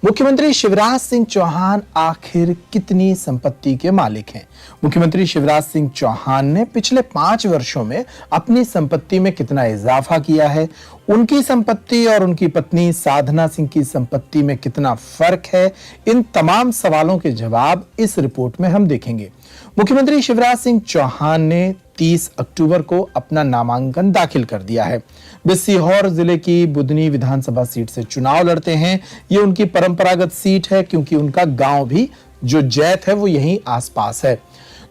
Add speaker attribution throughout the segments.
Speaker 1: मुख्यमंत्री शिवराज सिंह चौहान आखिर कितनी संपत्ति के मालिक हैं? मुख्यमंत्री शिवराज सिंह चौहान ने पिछले 5 वर्षों में अपनी संपत्ति में कितना इजाफा किया है? उनकी संपत्ति और उनकी पत्नी साधना सिंह की संपत्ति में कितना फर्क है? इन तमाम सवालों के जवाब इस रिपोर्ट में हम देखेंगे। मुख्यमंत्री शिवराज सिंह चौहान ने 30 अक्टूबर को अपना नामांकन दाखिल कर दिया है। वे सीहोर जिले की बुदनी विधानसभा सीट से चुनाव लड़ते हैं। ये उनकी परंपरागत सीट है क्योंकि उनका गांव भी जो जैत है वो यहीं आसपास है।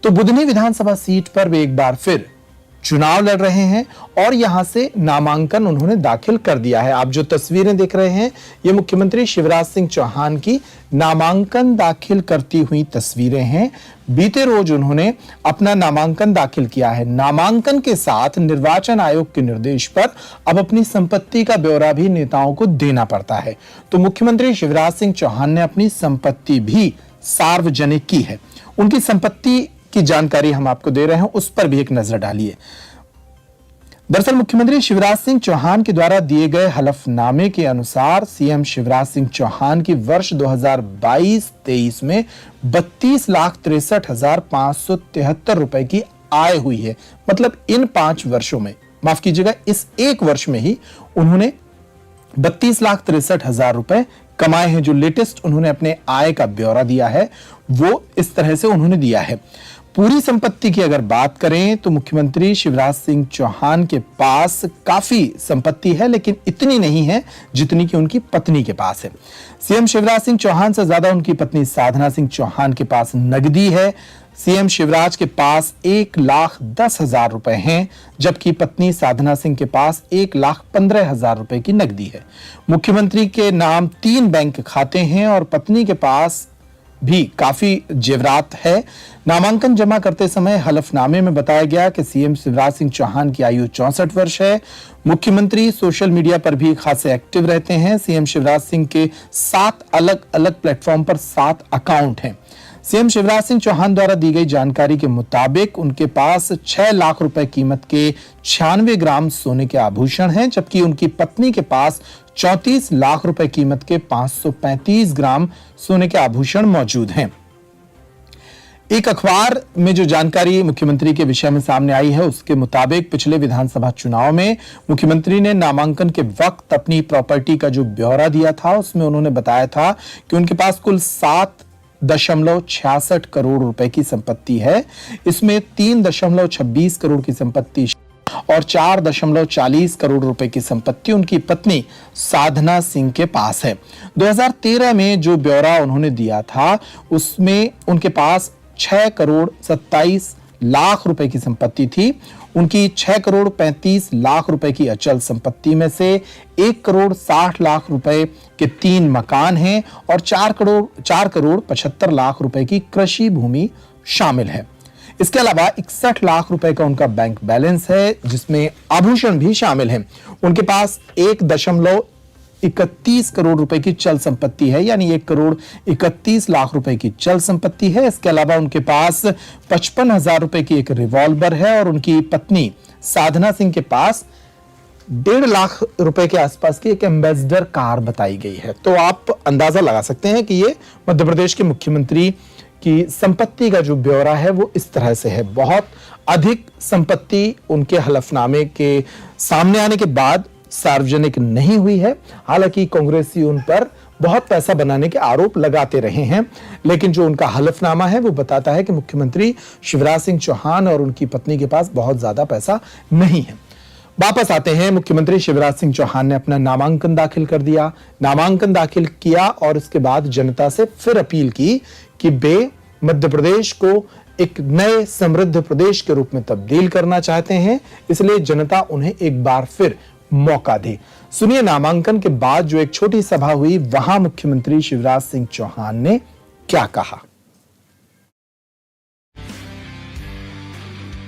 Speaker 1: तो बुदनी विधानसभा सीट पर वे एक बार फिर चुनाव लड़ रहे हैं और यहां से नामांकन उन्होंने दाखिल कर दिया है। आप जो तस्वीरें देख रहे हैं ये मुख्यमंत्री शिवराज सिंह चौहान की नामांकन दाखिल करती हुई तस्वीरें हैं। बीते रोज उन्होंने अपना नामांकन दाखिल किया है। नामांकन के साथ निर्वाचन आयोग के निर्देश पर अब अपनी संपत्ति का ब्यौरा भी नेताओं को देना पड़ता है। तो मुख्यमंत्री शिवराज सिंह चौहान ने अपनी संपत्ति भी सार्वजनिक की है। उनकी संपत्ति की जानकारी हम आपको दे रहे हैं, उस पर भी एक नजर डालिए। दरअसल मुख्यमंत्री शिवराज सिंह चौहान के द्वारा दिए गए हलफनामे के अनुसार सीएम शिवराज सिंह चौहान की वर्ष 2022-23 में 32,63,573 रुपए की आय हुई है। मतलब इन 5 वर्षों में, माफ कीजिएगा, इस एक वर्ष में ही उन्होंने 32,63,000 रुपए कमाए हैं। जो लेटेस्ट उन्होंने अपने आय का ब्यौरा दिया है वो इस तरह से उन्होंने दिया है। पूरी संपत्ति की अगर बात करें तो मुख्यमंत्री शिवराज सिंह चौहान के पास काफी संपत्ति है, लेकिन इतनी नहीं है जितनी कि उनकी पत्नी के पास है। सीएम शिवराज सिंह चौहान से ज्यादा उनकी पत्नी साधना सिंह चौहान के पास नकदी है। सीएम शिवराज के पास 1,10,000 रुपए हैं, जबकि पत्नी साधना सिंह के पास 1,15,000 रुपए की नकदी है। मुख्यमंत्री के नाम 3 बैंक खाते हैं और पत्नी के पास भी काफी जेवरात है। नामांकन जमा करते समय हलफनामे में बताया गया कि सीएम शिवराज सिंह चौहान की आयु 64 वर्ष है। मुख्यमंत्री सोशल मीडिया पर भी खासे एक्टिव रहते हैं। सीएम शिवराज सिंह के 7 अलग अलग प्लेटफॉर्म पर 7 अकाउंट हैं। सीएम शिवराज सिंह चौहान द्वारा दी गई जानकारी के मुताबिक उनके पास 6 लाख रुपए कीमत के 96 ग्राम सोने के आभूषण हैं, जबकि उनकी पत्नी के पास 34 लाख रुपए कीमत के 535 ग्राम सोने के आभूषण मौजूद हैं। एक अखबार में जो जानकारी मुख्यमंत्री के विषय में सामने आई है उसके मुताबिक पिछले विधानसभा चुनाव में मुख्यमंत्री ने नामांकन के वक्त अपनी प्रॉपर्टी का जो ब्यौरा दिया था उसमें उन्होंने बताया था कि उनके पास कुल 7.66 करोड़ रुपए की संपत्ति है। इसमें 3.26 करोड़ की संपत्ति और 4.40 करोड़ रुपए की संपत्ति उनकी पत्नी साधना सिंह के पास है। 2013 में जो ब्यौरा उन्होंने दिया था उसमें उनके पास 6 करोड़ 27 लाख रुपए की संपत्ति थी। उनकी 6 करोड़ 35 लाख रुपए की अचल संपत्ति में से 1 करोड़ 60 लाख रुपए के 3 मकान हैं और 4 करोड़ 75 लाख रुपए की कृषि भूमि शामिल है। इसके अलावा 61 लाख रुपए का उनका बैंक बैलेंस है, जिसमें आभूषण भी शामिल हैं। उनके पास 1.31 करोड़ रुपए की चल संपत्ति है, यानी 1 करोड़ 31 लाख रुपए की चल संपत्ति है। इसके अलावा उनके पास 55,000 रुपए की एक रिवॉल्वर है और उनकी पत्नी साधना सिंह के पास 1.5 लाख रुपए के आसपास की एक एम्बेसडर कार बताई गई है। तो आप अंदाजा लगा सकते हैं कि ये मध्य प्रदेश के मुख्यमंत्री की संपत्ति का जो ब्यौरा है वो इस तरह से है। बहुत अधिक संपत्ति उनके हलफनामे के सामने आने के बाद सार्वजनिक नहीं हुई है। हालांकि कांग्रेसी उन पर बहुत पैसा बनाने के आरोप लगाते रहे हैं, लेकिन जो उनका हलफनामा है वो बताता है कि मुख्यमंत्री शिवराज सिंह चौहान और उनकी पत्नी के पास बहुत ज्यादा पैसा नहीं है। वापस आते हैं। मुख्यमंत्री शिवराज सिंह चौहान ने अपना नामांकन दाखिल कर दिया। नामांकन दाखिल किया और इसके बाद जनता से फिर अपील की कि वे मध्य प्रदेश को एक नए समृद्ध प्रदेश के रूप में तब्दील करना चाहते हैं, इसलिए जनता उन्हें एक बार फिर मौका दे। सुनिए नामांकन के बाद जो एक छोटी सभा हुई वहां मुख्यमंत्री शिवराज सिंह चौहान ने क्या कहा।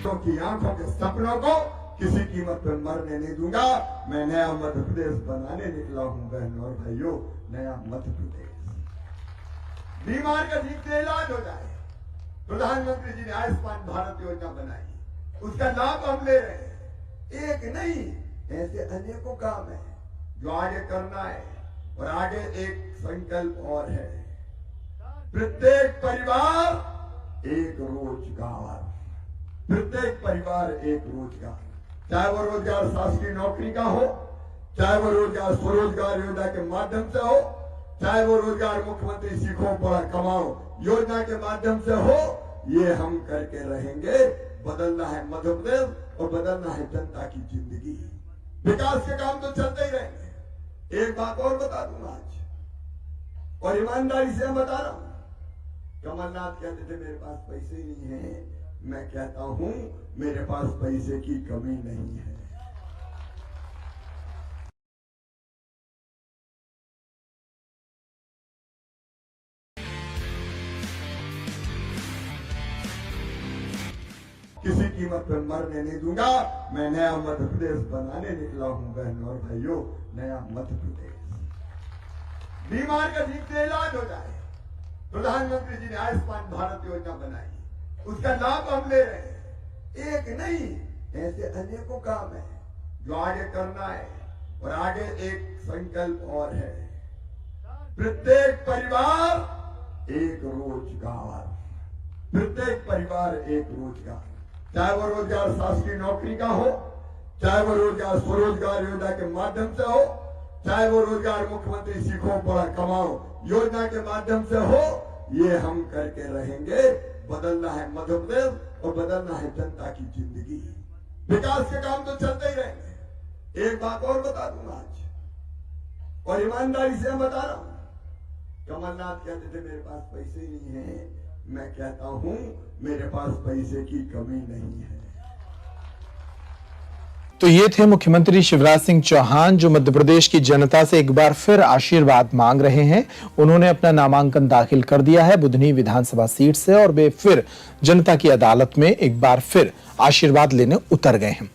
Speaker 2: की आंखों के सपनों को किसी कीमत पर मरने नहीं दूंगा। मैं नया मध्य प्रदेश बनाने निकला हूं बहनों और भाइयों, नया मध्य प्रदेश। बीमार का ठीक से इलाज हो जाए। प्रधानमंत्री जी ने आयुष्मान भारत योजना बनाई, उसका लाभ हम ले रहे हैं। एक नहीं, ऐसे अनेकों काम है जो आगे करना है। और आगे एक संकल्प और है, प्रत्येक परिवार एक रोजगार, प्रत्येक परिवार एक रोजगार, चाहे वो रोजगार शासकीय नौकरी का हो, चाहे वो रोजगार स्वरोजगार योजना के माध्यम से हो, चाहे वो रोजगार मुख्यमंत्री सीखो पढ़ा कमाओ योजना के माध्यम से हो, ये हम करके रहेंगे। बदलना है मध्य प्रदेश और बदलना है जनता की जिंदगी। विकास के काम तो चलते ही रहेंगे। एक बात और बता दूंगा आज, और ईमानदारी से मैं बता रहा हूं, कमलनाथ कहते थे मेरे पास पैसे ही नहीं है, मैं कहता हूं मेरे पास पैसे की कमी नहीं है। किसी कीमत पर मरने नहीं दूंगा। मैं नया मध्य प्रदेश बनाने निकला हूं बहनों और भाइयों, नया मध्य प्रदेश। बीमार का ठीक से इलाज हो जाए, प्रधानमंत्री जी ने आयुष्मान भारत योजना बनाई, उसका लाभ हम ले रहे हैं। एक नहीं, ऐसे अनेकों काम है जो आगे करना है। और आगे एक संकल्प और है, प्रत्येक परिवार एक रोजगार, प्रत्येक परिवार एक रोजगार, चाहे वो रोजगार शासकीय नौकरी का हो, चाहे वो रोजगार स्वरोजगार योजना के माध्यम से हो, चाहे वो रोजगार मुख्यमंत्री सीखो पढ़ा कमाओ योजना के माध्यम से हो, ये हम करके रहेंगे। बदलना है मध्य प्रदेश और बदलना है जनता की जिंदगी। विकास के काम तो चलते ही रहेंगे। एक बात और बता दूंगा आज, और ईमानदारी से मैं बता रहा हूं, कमलनाथ कहते थे मेरे पास पैसे ही नहीं है, मैं कहता हूं मेरे पास पैसे की कमी नहीं है।
Speaker 1: तो ये थे मुख्यमंत्री शिवराज सिंह चौहान, जो मध्य प्रदेश की जनता से एक बार फिर आशीर्वाद मांग रहे हैं। उन्होंने अपना नामांकन दाखिल कर दिया है बुधनी विधानसभा सीट से, और वे फिर जनता की अदालत में एक बार फिर आशीर्वाद लेने उतर गए हैं।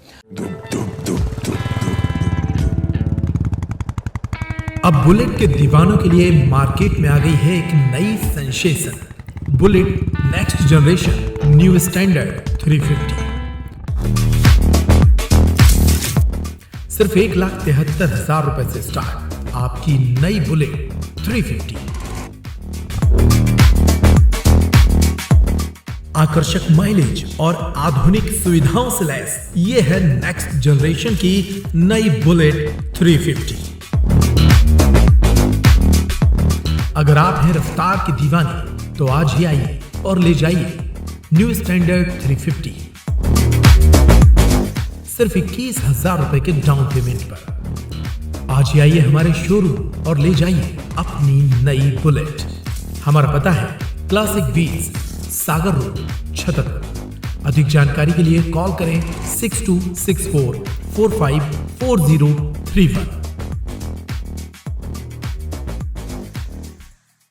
Speaker 3: अब बुलेट के दीवानों के लिए मार्केट में आ गई है एक नई sensation, bullet next generation new standard 350। सिर्फ 1,73,000 रुपए से स्टार्ट आपकी नई बुलेट 350। आकर्षक माइलेज और आधुनिक सुविधाओं से लैस ये है नेक्स्ट जनरेशन की नई बुलेट 350। अगर आप हैं रफ्तार की दीवानी तो आज ही आइए और ले जाइए न्यू स्टैंडर्ड 350 सिर्फ 21,000 रुपए के डाउन पेमेंट पर। आज ही आइए हमारे शोरूम और ले जाइए अपनी नई बुलेट। हमारा पता है क्लासिक व्हील्स, सागर रोड, छतरपुर। अधिक जानकारी के लिए कॉल करें 6264454031।